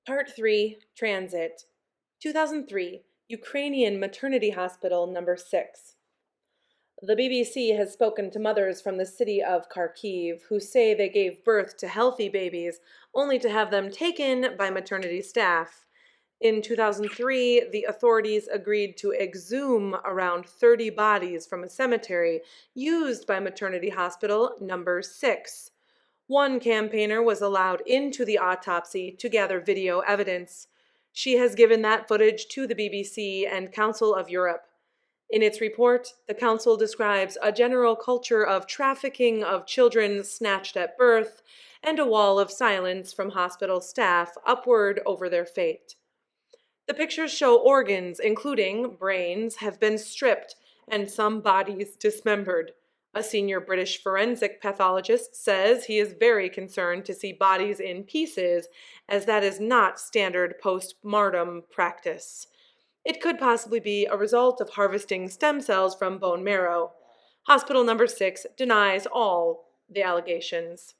Part 3, Transit. 2003, Ukrainian Maternity Hospital number 6. The BBC has spoken to mothers from the city of Kharkiv who say they gave birth to healthy babies only to have them taken by maternity staff. In 2003, the authorities agreed to exhume around 30 bodies from a cemetery used by maternity hospital number 6. One campaigner was allowed into the autopsy to gather video evidence. She has given that footage to the BBC and Council of Europe. In its report, the Council describes a general culture of trafficking of children snatched at birth and a wall of silence from hospital staff upward over their fate. The pictures show organs, including brains, have been stripped and some bodies dismembered. A senior British forensic pathologist says he is very concerned to see bodies in pieces, as that is not standard post-mortem practice. It could possibly be a result of harvesting stem cells from bone marrow. Hospital number 6 denies all the allegations.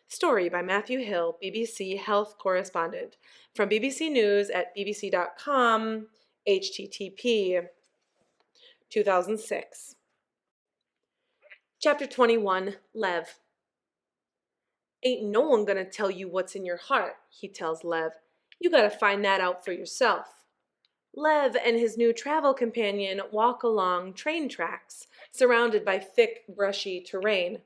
Story by Matthew Hill, BBC Health correspondent. From BBC News at bbc.com, http. 2006. Chapter 21, Lev. Ain't no one gonna tell you what's in your heart, he tells Lev. You gotta find that out for yourself. Lev and his new travel companion walk along train tracks, surrounded by thick, brushy terrain.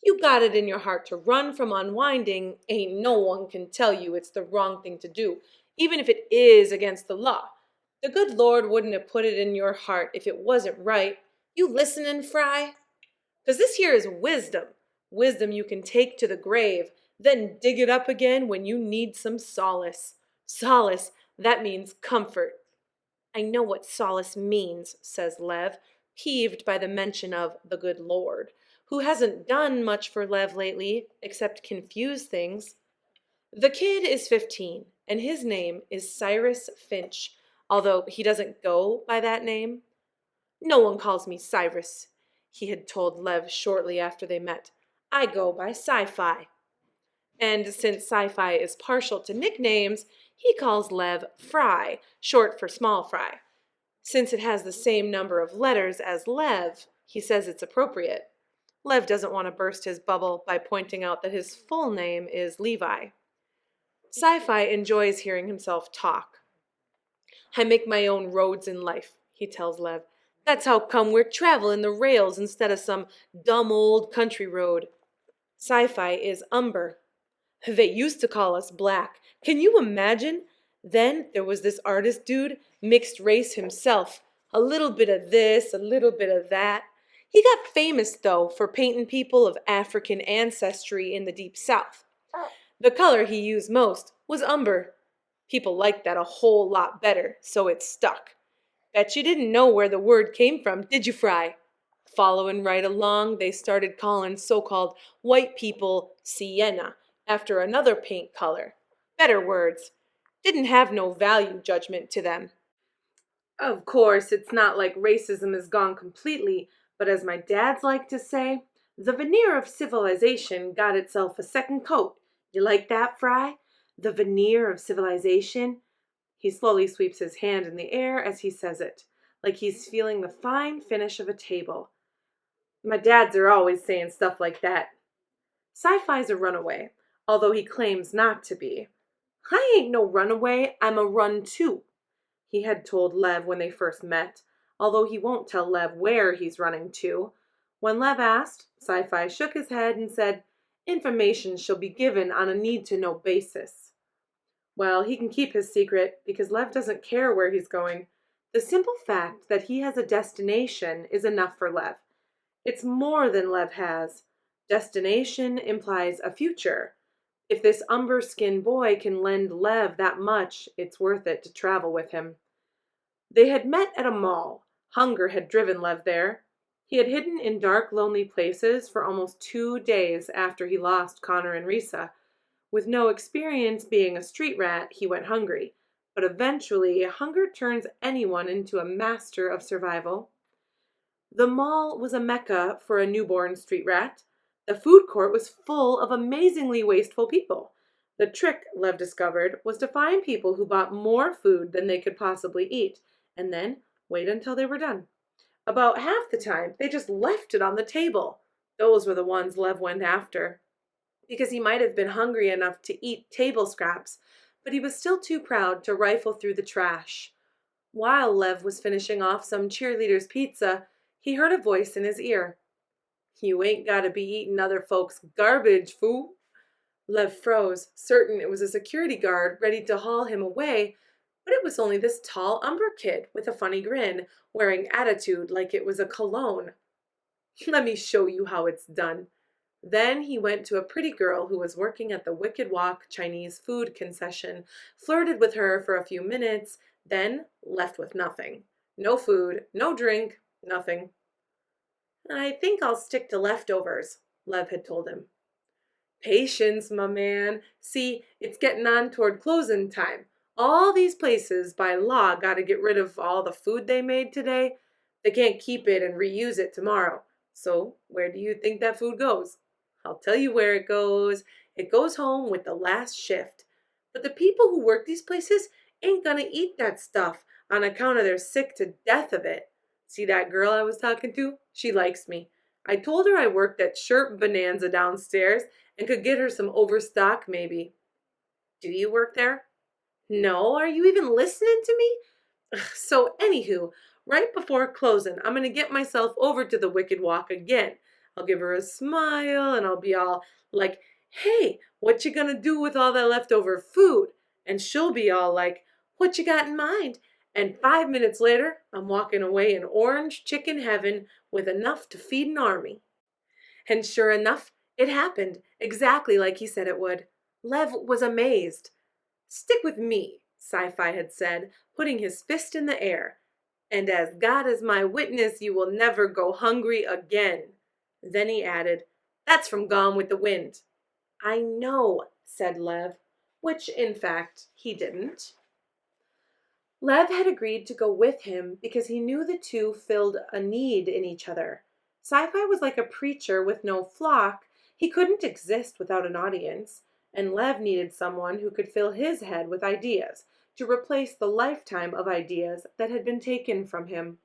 You got it in your heart to run from unwinding, ain't no one can tell you it's the wrong thing to do, even if it is against the law. The good Lord wouldn't have put it in your heart if it wasn't right. You listenin', Fry? 'Cause this here is wisdom. Wisdom you can take to the grave, then dig it up again when you need some solace. Solace, that means comfort. I know what solace means, says Lev, peeved by the mention of the good Lord, who hasn't done much for Lev lately, except confuse things. The kid is 15, and his name is Cyrus Finch, although he doesn't go by that name. No one calls me Cyrus, he had told Lev shortly after they met. I go by Sci-Fi. And since Sci-Fi is partial to nicknames, he calls Lev Fry, short for small fry. Since it has the same number of letters as Lev, he says it's appropriate. Lev doesn't want to burst his bubble by pointing out that his full name is Levi. Sci-Fi enjoys hearing himself talk. I make my own roads in life, he tells Lev. That's how come we're traveling the rails instead of some dumb old country road. Sci-Fi is umber. They used to call us black. Can you imagine? Then there was this artist dude, mixed race himself. A little bit of this, a little bit of that. He got famous, though, for painting people of African ancestry in the Deep South. The color he used most was umber. People liked that a whole lot better, so it stuck. Bet you didn't know where the word came from, did you, Fry? Following right along, they started calling so-called white people sienna, after another paint color. Better words. Didn't have no value judgment to them. Of course, it's not like racism is gone completely, but as my dads like to say, the veneer of civilization got itself a second coat. You like that, Fry? The veneer of civilization? He slowly sweeps his hand in the air as he says it, like he's feeling the fine finish of a table. My dads are always saying stuff like that. Sci-Fi's a runaway, although he claims not to be. I ain't no runaway, I'm a run-to, he had told Lev when they first met, although he won't tell Lev where he's running to. When Lev asked, Sci-Fi shook his head and said, information shall be given on a need-to-know basis. Well, he can keep his secret because Lev doesn't care where he's going. The simple fact that he has a destination is enough for Lev. It's more than Lev has. Destination implies a future. If this umber-skinned boy can lend Lev that much, it's worth it to travel with him. They had met at a mall. Hunger had driven Lev there. He had hidden in dark, lonely places for almost 2 days after he lost Connor and Risa. With no experience being a street rat, he went hungry. But eventually, hunger turns anyone into a master of survival. The mall was a mecca for a newborn street rat. The food court was full of amazingly wasteful people. The trick, Lev discovered, was to find people who bought more food than they could possibly eat, and then wait until they were done. About half the time, they just left it on the table. Those were the ones Lev went after, because he might have been hungry enough to eat table scraps, but he was still too proud to rifle through the trash. While Lev was finishing off some cheerleader's pizza, he heard a voice in his ear. "You ain't gotta be eating other folks' garbage, fool." Lev froze, certain it was a security guard ready to haul him away, but it was only this tall Umber kid with a funny grin, wearing attitude like it was a cologne. "Let me show you how it's done." Then he went to a pretty girl who was working at the Wicked Walk Chinese food concession, flirted with her for a few minutes, then left with nothing. No food, no drink, nothing. "I think I'll stick to leftovers," Lev had told him. "Patience, my man. See, it's getting on toward closing time. All these places, by law, got to get rid of all the food they made today. They can't keep it and reuse it tomorrow. So, where do you think that food goes? I'll tell you where it goes. It goes home with the last shift. But the people who work these places ain't gonna eat that stuff on account of they're sick to death of it. See that girl I was talking to? She likes me. I told her I worked at Shirt Bonanza downstairs and could get her some overstock maybe." "Do you work there?" "No, are you even listening to me? So, anywho, right before closing, I'm gonna get myself over to the Wicked Walk again. I'll give her a smile and I'll be all like, 'Hey, what you gonna do with all that leftover food?' And she'll be all like, 'What you got in mind?' And 5 minutes later, I'm walking away in orange chicken heaven with enough to feed an army." And sure enough, it happened exactly like he said it would. Lev was amazed. "Stick with me," Sci-Fi had said, putting his fist in the air. "And as God is my witness, you will never go hungry again." Then he added, "That's from Gone with the Wind." "I know," said Lev, which in fact he didn't. Lev had agreed to go with him because he knew the two filled a need in each other. Sci-Fi was like a preacher with no flock. He couldn't exist without an audience, and Lev needed someone who could fill his head with ideas to replace the lifetime of ideas that had been taken from him.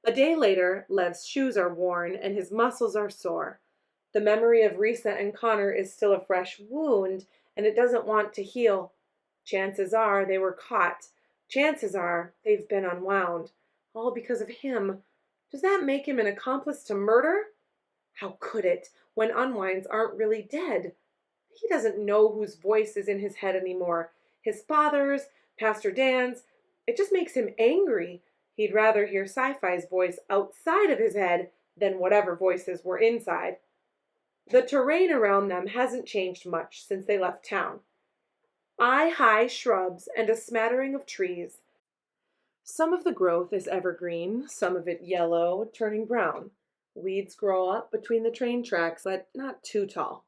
A day later, Lev's shoes are worn and his muscles are sore. The memory of Risa and Connor is still a fresh wound, and it doesn't want to heal. Chances are they were caught. Chances are they've been unwound. All because of him. Does that make him an accomplice to murder? How could it, when unwinds aren't really dead? He doesn't know whose voice is in his head anymore. His father's, Pastor Dan's. It just makes him angry. He'd rather hear Sci-Fi's voice outside of his head than whatever voices were inside. The terrain around them hasn't changed much since they left town. High shrubs and a smattering of trees. Some of the growth is evergreen, some of it yellow, turning brown. Weeds grow up between the train tracks, but not too tall.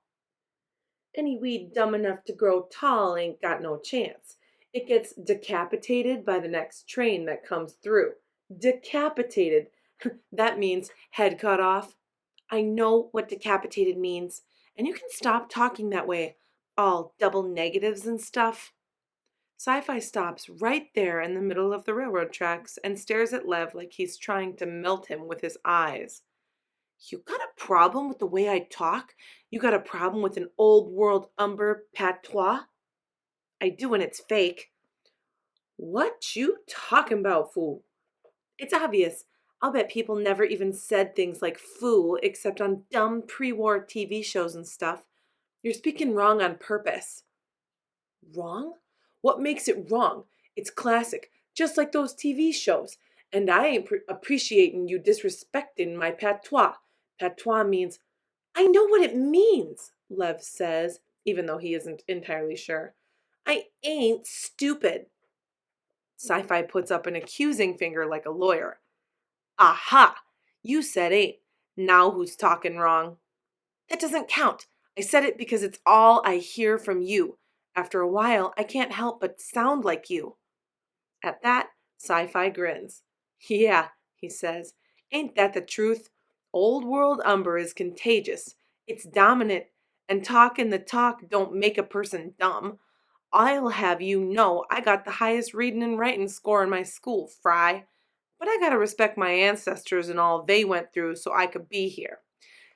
Any weed dumb enough to grow tall ain't got no chance. It gets decapitated by the next train that comes through. Decapitated. That means head cut off. I know what decapitated means, and you can stop talking that way, all double negatives and stuff. Sci-Fi stops right there in the middle of the railroad tracks and stares at Lev like he's trying to melt him with his eyes. "You got a problem with the way I talk? You got a problem with an old world umber patois?" "I do, and it's fake." "What you talking about, fool?" "It's obvious. I'll bet people never even said things like fool except on dumb pre-war TV shows and stuff. You're speaking wrong on purpose." "Wrong? What makes it wrong? It's classic, just like those TV shows. And I ain't appreciating you disrespecting my patois. Patois means—" "I know what it means," Lev says, even though he isn't entirely sure. "I ain't stupid." Sci-Fi puts up an accusing finger like a lawyer. "Aha! You said ain't. Now who's talking wrong?" "That doesn't count. I said it because it's all I hear from you. After a while, I can't help but sound like you." At that, Sci-Fi grins. "Yeah," he says. "Ain't that the truth? Old world umber is contagious. It's dominant, And talking the talk don't make a person dumb. I'll have you know I got the highest reading and writing score in my school, Fry. But I gotta respect my ancestors and all they went through so I could be here.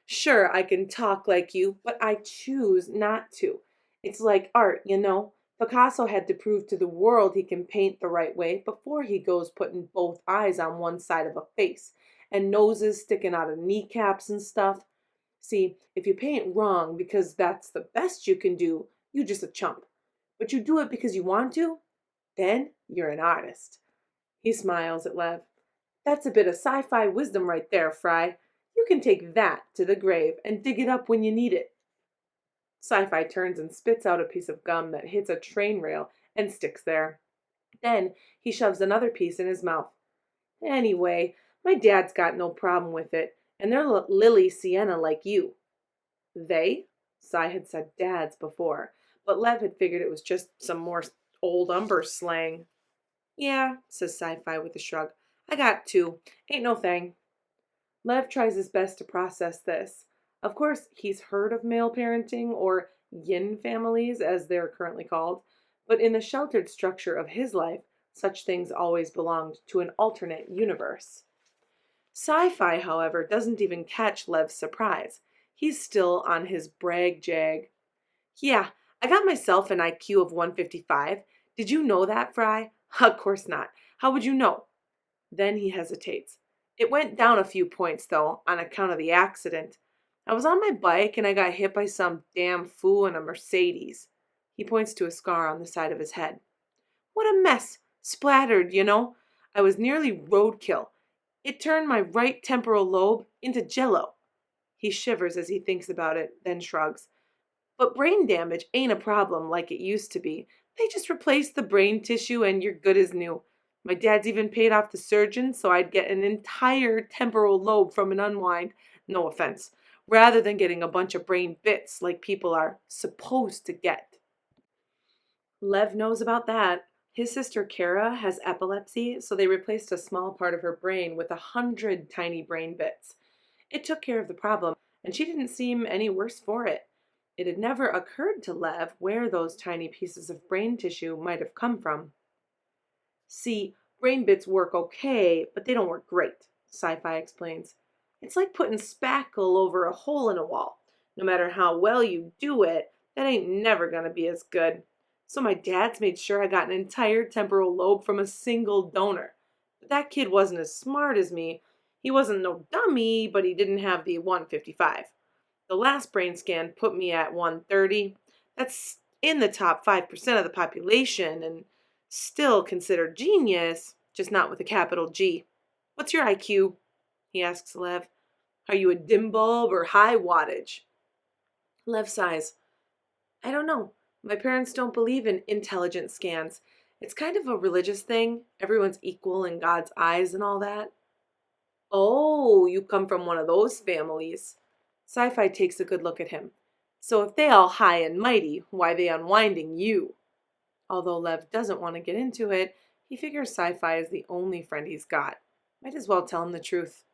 Sure, I can talk like you, but I choose not to. It's like art, you know? Picasso had to prove to the world he can paint the right way before he goes putting both eyes on one side of a face and noses sticking out of kneecaps and stuff. See, if you paint wrong because that's the best you can do, you're just a chump. But you do it because you want to, then you're an artist. He smiles at Lev. That's a bit of sci-fi wisdom right there, Fry. You can take that to the grave and dig it up when you need it. Sci-fi turns and spits out a piece of gum that hits a train rail and sticks there. Then he shoves another piece in his mouth. Anyway, my dad's got no problem with it, and they're Lily Sienna like you. They? Cy had said dads before, but Lev had figured it was just some more old Umber slang. Yeah, says Sci-Fi with a shrug. I got two. Ain't no thing. Lev tries his best to process this. Of course, he's heard of male parenting, or yin families as they're currently called, but in the sheltered structure of his life, such things always belonged to an alternate universe. Sci-Fi, however, doesn't even catch Lev's surprise. He's still on his brag jag. Yeah, I got myself an IQ of 155. Did you know that, Fry? Of course not. How would you know? Then he hesitates. It went down a few points, though, on account of the accident. I was on my bike and I got hit by some damn fool in a Mercedes. He points to a scar on the side of his head. What a mess! Splattered, you know. I was nearly roadkill. It turned my right temporal lobe into jello. He shivers as he thinks about it, then shrugs. But brain damage ain't a problem like it used to be. They just replace the brain tissue and you're good as new. My dad's even paid off the surgeon so I'd get an entire temporal lobe from an unwind, no offense, rather than getting a bunch of brain bits like people are supposed to get. Lev knows about that. His sister Kara has epilepsy, so they replaced a small part of her brain with 100 tiny brain bits. It took care of the problem, and she didn't seem any worse for it. It had never occurred to Lev where those tiny pieces of brain tissue might have come from. See, brain bits work okay, but they don't work great, Sci-Fi explains. It's like putting spackle over a hole in a wall. No matter how well you do it, that ain't never gonna be as good. So my dad's made sure I got an entire temporal lobe from a single donor. But that kid wasn't as smart as me. He wasn't no dummy, but he didn't have the 155. The last brain scan put me at 130. That's in the top 5% of the population and still considered genius, just not with a capital G. What's your IQ? He asks Lev. Are you a dim bulb or high wattage? Lev sighs. I don't know. My parents don't believe in intelligence scans. It's kind of a religious thing. Everyone's equal in God's eyes and all that. Oh, you come from one of those families. Sci-Fi takes a good look at him. So if they all high and mighty, why they unwinding you? Although Lev doesn't want to get into it, he figures Sci-Fi is the only friend he's got. Might as well tell him the truth.